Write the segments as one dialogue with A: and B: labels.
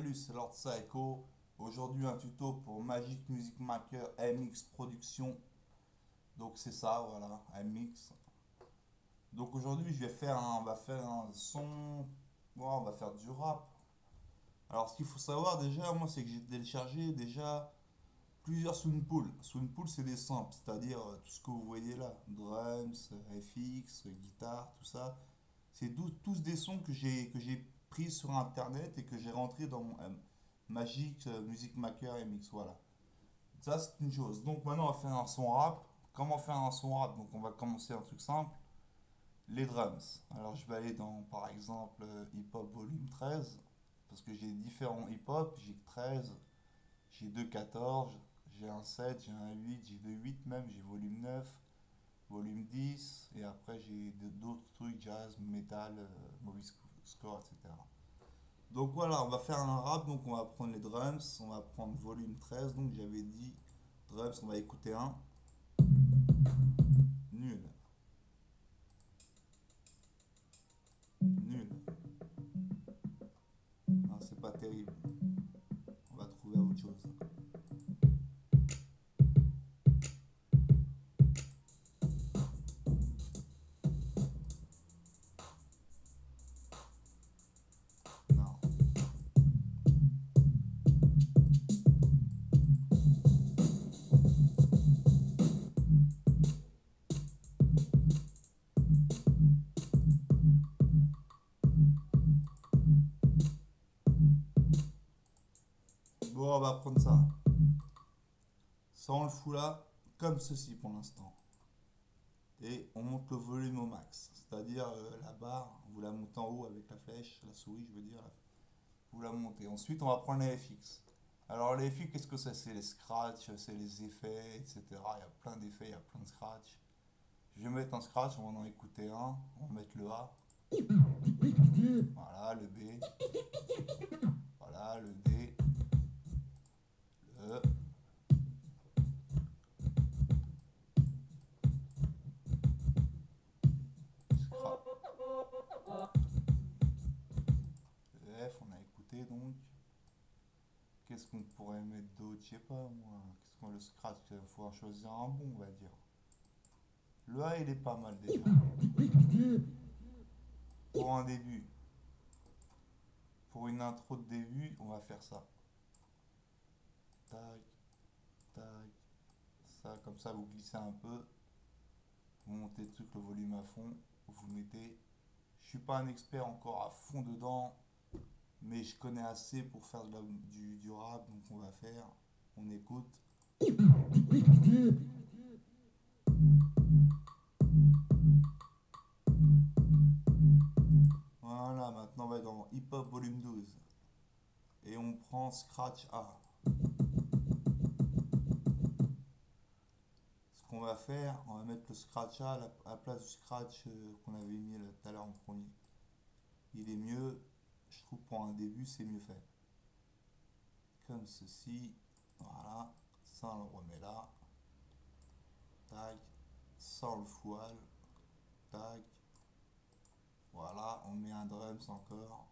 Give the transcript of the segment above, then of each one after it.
A: Salut, c'est Lord Psycho. Aujourd'hui, un tuto pour Magic Music Maker MX Production. Donc, c'est ça, voilà, MX. Donc, aujourd'hui, on va faire un son. Bon, on va faire du rap. Alors, ce qu'il faut savoir déjà, moi, c'est que j'ai téléchargé déjà plusieurs Soundpool. Soundpool, c'est des samples, c'est-à-dire tout ce que vous voyez là, drums, FX, guitare, tout ça. C'est tous des sons que j'ai pris sur internet et que j'ai rentré dans mon Magic Music Maker MX. Voilà. Ça, c'est une chose. Donc maintenant, on va faire un son rap. Comment faire un son rap? Donc on va commencer un truc simple. Les drums. Alors je vais aller dans, par exemple, Hip Hop Volume 13. Parce que j'ai différents hip hop. J'ai 13, j'ai 2 14, j'ai un 7, j'ai un 8, j'ai 2 8 même, j'ai volume 9, volume 10, et après j'ai d'autres trucs, jazz, metal, movie score, etc. Donc voilà, on va faire un rap, donc on va prendre les drums, on va prendre volume 13, donc j'avais dit drums, on va écouter un, nul, nul, non, c'est pas terrible, on va trouver autre chose. Non. Bon, on va prendre ça. Ça, on le fout là, comme ceci pour l'instant. Et on monte le volume au max. C'est-à-dire la barre, vous la montez en haut avec la flèche, la souris, je veux dire, vous la montez. Ensuite, on va prendre les FX. Alors, les FX, qu'est-ce que c'est? C'est les scratchs, c'est les effets, etc. Il y a plein d'effets, il y a plein de scratchs. Je vais mettre un scratch, on va en écouter un. On va mettre le A, voilà, le B, voilà, le D, le E, le F, on a écouté donc. Qu'est-ce qu'on pourrait mettre d'autre? Je sais pas moi. Qu'est-ce qu'on le scratch? Il faut en choisir un bon, on va dire. Le A, il est pas mal déjà. Pour un début, pour une intro de début, on va faire ça. Tac, tac, ça, comme ça, vous glissez un peu. Vous montez le truc, le volume à fond. Vous mettez. Je suis pas un expert encore à fond dedans, mais je connais assez pour faire du rap, donc on va faire. On écoute. Voilà, maintenant on va dans Hip Hop Volume 12. Et on prend Scratch A. Ce qu'on va faire, on va mettre le Scratch A à la place du Scratch qu'on avait mis tout à l'heure en premier. Il est mieux, je trouve pour un début, c'est mieux fait. Comme ceci. Voilà. Ça, on le remet là. Tac. Sans le foile. Tac. Voilà. On met un drums encore.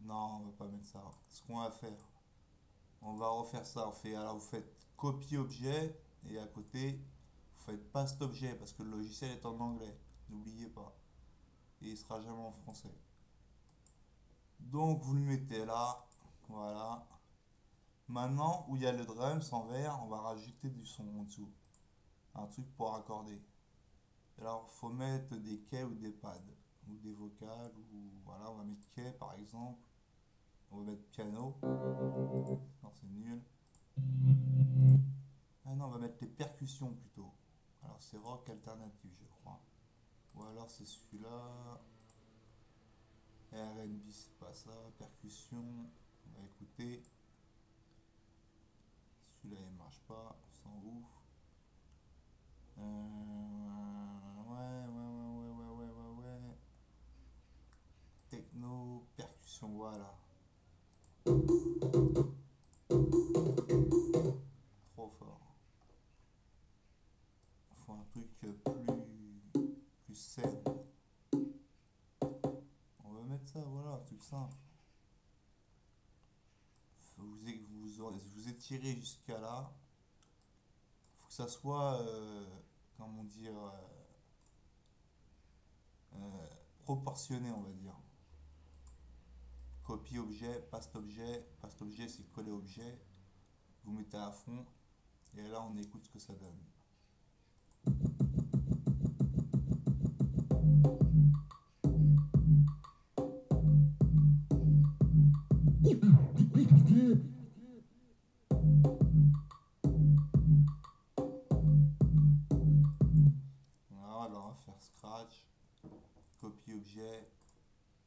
A: Non, on va pas mettre ça. Ce qu'on va faire, on va refaire ça. Alors, vous faites copier objet et à côté, vous faites paste objet parce que le logiciel est en anglais. N'oubliez pas. Et il sera jamais en français. Donc, vous le mettez là. Voilà. Maintenant, où il y a le drums en vert, on va rajouter du son en dessous. Un truc pour raccorder. Alors, faut mettre des quais ou des pads. Ou des vocales. Ou voilà, on va mettre quai par exemple. On va mettre piano. Non, c'est nul. Ah non, on va mettre les percussions plutôt. Alors, c'est rock alternatif, je crois. Ou alors, c'est celui-là. R&B, c'est pas ça. Percussion. On va écouter. Celui-là, il marche pas. Sans ouf. Ouais, ouais, ouais, ouais, ouais, ouais, ouais. Techno, percussion, voilà. Trop fort. Faut un truc plus sain. On va mettre ça, voilà, un truc simple. Vous étirez jusqu'à là. Faut que ça soit, comment dire, proportionné, on va dire. Copie objet, paste objet c'est coller objet. Vous mettez à fond et là on écoute ce que ça donne. Voilà, alors on va faire scratch, copie objet,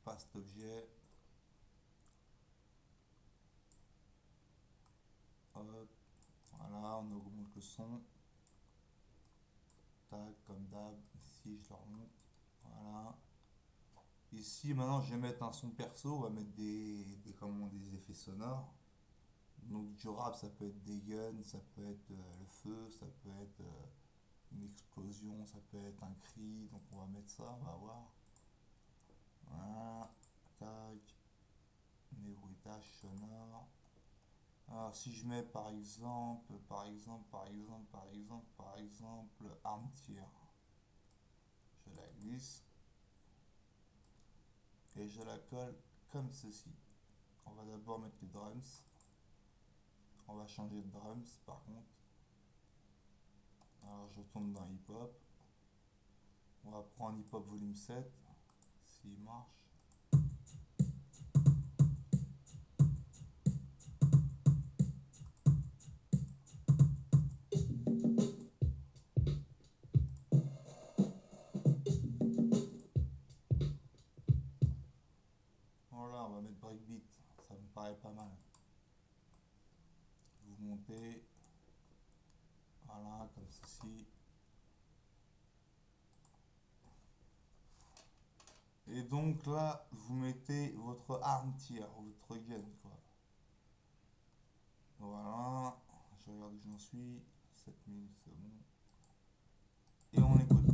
A: paste objet. Hop, voilà, on augmente le son. Tac, comme d'hab. Ici, je le remonte. Voilà. Ici, maintenant, je vais mettre un son perso. On va mettre des effets sonores. Donc, du rap, ça peut être des guns, ça peut être le feu, ça peut être une explosion, ça peut être un cri. Donc, on va mettre ça, on va voir. Voilà. Tac. Des bruitages sonores. Alors, si je mets par exemple, arme tir, je la glisse et je la colle comme ceci. On va d'abord mettre les drums. On va changer de drums par contre. Alors, je tourne dans hip hop. On va prendre hip hop volume 7, s'il marche. Voilà, on va mettre breakbeat, ça me paraît pas mal. Vous montez, voilà, comme ceci. Et donc là, vous mettez votre arme tir, votre gun, quoi. Voilà, je regarde où j'en suis, 7 minutes, c'est bon. Et on écoute.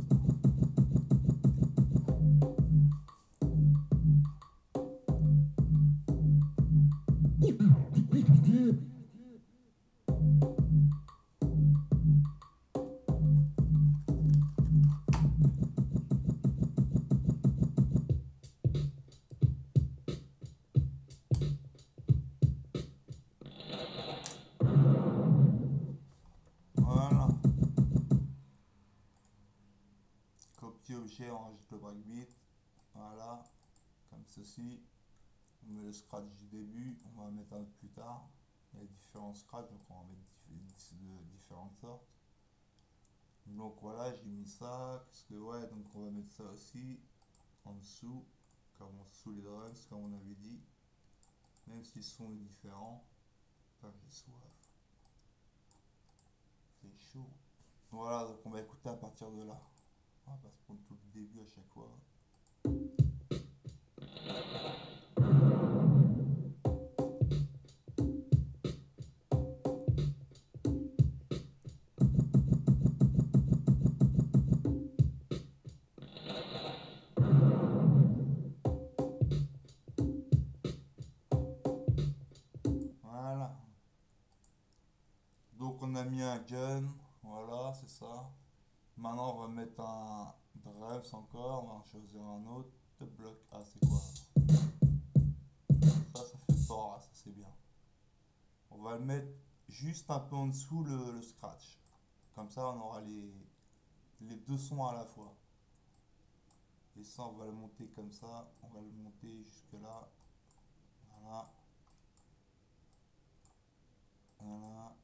A: Voilà. Copier objet, on rajoute le breakbeat. Voilà, comme ceci. On met le scratch du début, on va mettre un autre plus tard. Il y a différents scratchs, donc on va mettre de différentes sortes. Donc voilà, j'ai mis ça. Qu'est-ce que ouais, donc on va mettre ça aussi en dessous, comme en dessous les drums, comme on avait dit. Même si le son est différent. Putain, j'ai soif. C'est chaud. Voilà, donc on va écouter à partir de là. On va pas se prendre tout le début à chaque fois. Voilà. Donc on a mis un gun. Voilà, c'est ça. Maintenant on va mettre un drums encore. On va en choisir un autre. Bloc. Ah, c'est quoi? Ça fait fort, ça c'est bien. On va le mettre juste un peu en dessous le scratch. Comme ça on aura les deux sons à la fois. Et ça on va le monter comme ça. On va le monter jusque là. Voilà. Voilà.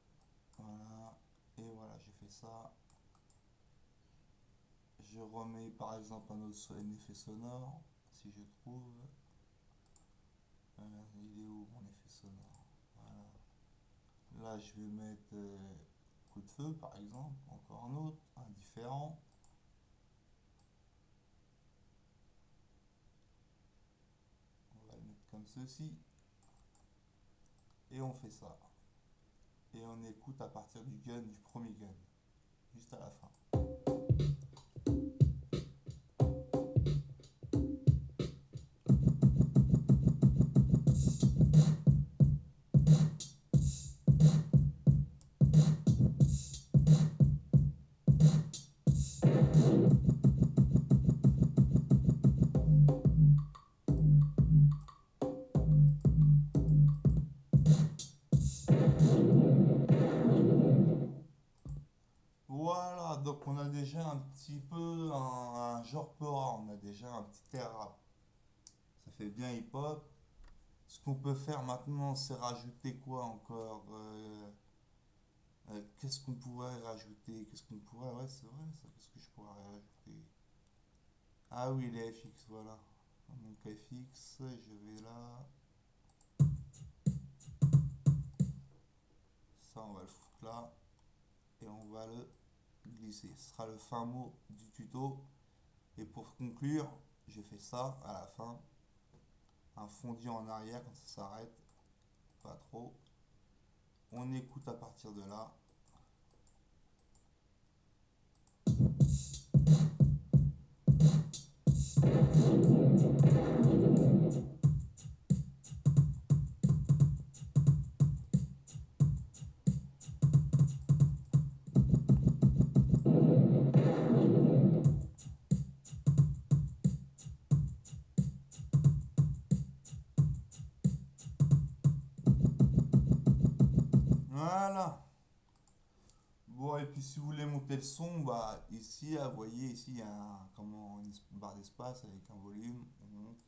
A: Voilà. Et voilà, j'ai fait ça. Je remets par exemple un effet sonore, si je trouve. Il est où mon effet sonore? Voilà. Là, je vais mettre coup de feu par exemple, encore un autre, un différent. On va le mettre comme ceci. Et on fait ça. Et on écoute à partir du gun, du premier gun, juste à la fin. Voilà, donc on a déjà un petit peu un genre peur, on a déjà un petit air rap. Ça fait bien hip-hop. Ce qu'on peut faire maintenant, c'est rajouter quoi encore qu'est-ce qu'on pourrait rajouter? Qu'est-ce qu'on pourrait... Ouais, c'est vrai, ça. Qu'est-ce que je pourrais rajouter? Ah oui, les FX, voilà. Donc FX, je vais là. Ça, on va le foutre là. Et on va le glisser. Ce sera le fin mot du tuto. Et pour conclure, j'ai fait ça à la fin. Un fondu en arrière quand ça s'arrête. Pas trop. On écoute à partir de là. Voilà. Bon, et puis si vous voulez monter le son, bah ici, vous voyez, ici il y a une barre d'espace avec un volume. On monte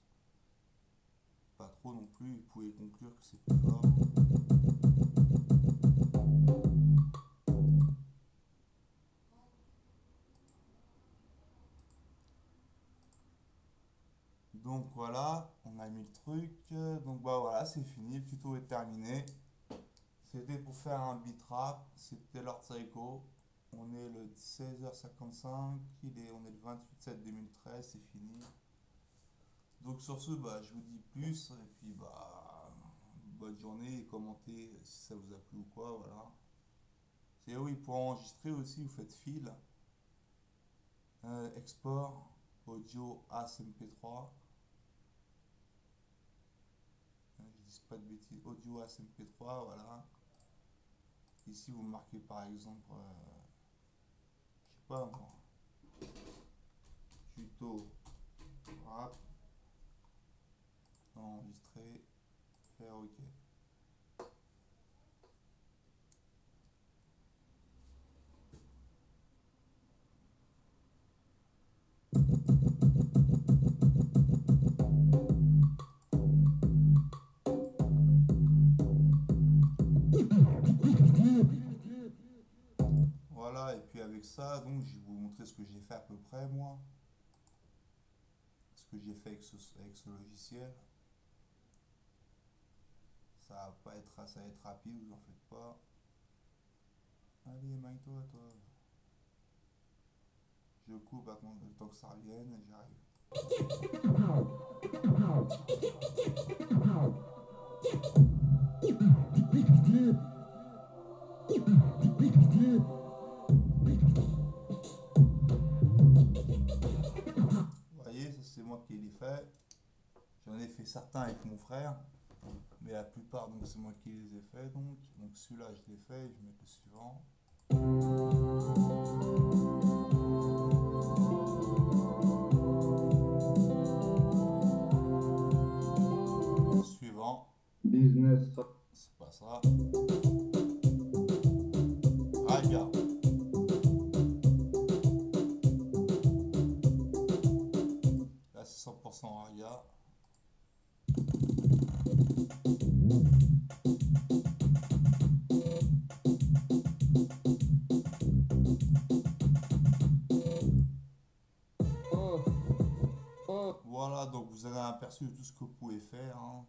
A: pas trop non plus. Vous pouvez conclure que c'est plus fort. Donc voilà, on a mis le truc. Donc bah voilà, c'est fini, le tuto est terminé. C'était pour faire un beat rap, c'était Lord Psycho. On est le 16h55, on est le 28/7/2013, c'est fini. Donc sur ce, bah, je vous dis plus, et puis bah, bonne journée, et commentez si ça vous a plu ou quoi, voilà. C'est oui, pour enregistrer aussi, vous faites fil, export, audio ASMP3, je dis pas de bêtises, audio ASMP3, voilà. Ici, vous marquez par exemple, je sais pas moi, tuto rap, enregistrer, faire OK. Voilà, et puis avec ça, donc je vais vous montrer ce que j'ai fait à peu près moi, ce que j'ai fait avec ce logiciel. Ça va être rapide, vous en faites pas. Allez, maille-toi, toi. Je coupe attends, le temps que ça revienne et j'arrive. Vous voyez, ça c'est moi qui l'ai fait. J'en ai fait certains avec mon frère, mais la plupart donc c'est moi qui les ai fait donc celui-là je l'ai fait, je vais mettre le suivant. Suivant. Business. C'est pas ça. Raga. Là c'est 100% raga. Voilà, donc vous avez un aperçu de tout ce que vous pouvez faire, hein.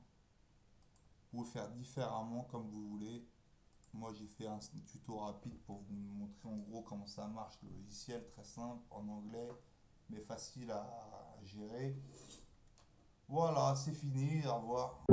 A: Vous pouvez faire différemment comme vous voulez. Moi j'ai fait un tuto rapide pour vous montrer en gros comment ça marche le logiciel, très simple en anglais mais facile à gérer. Voilà, c'est fini, au revoir.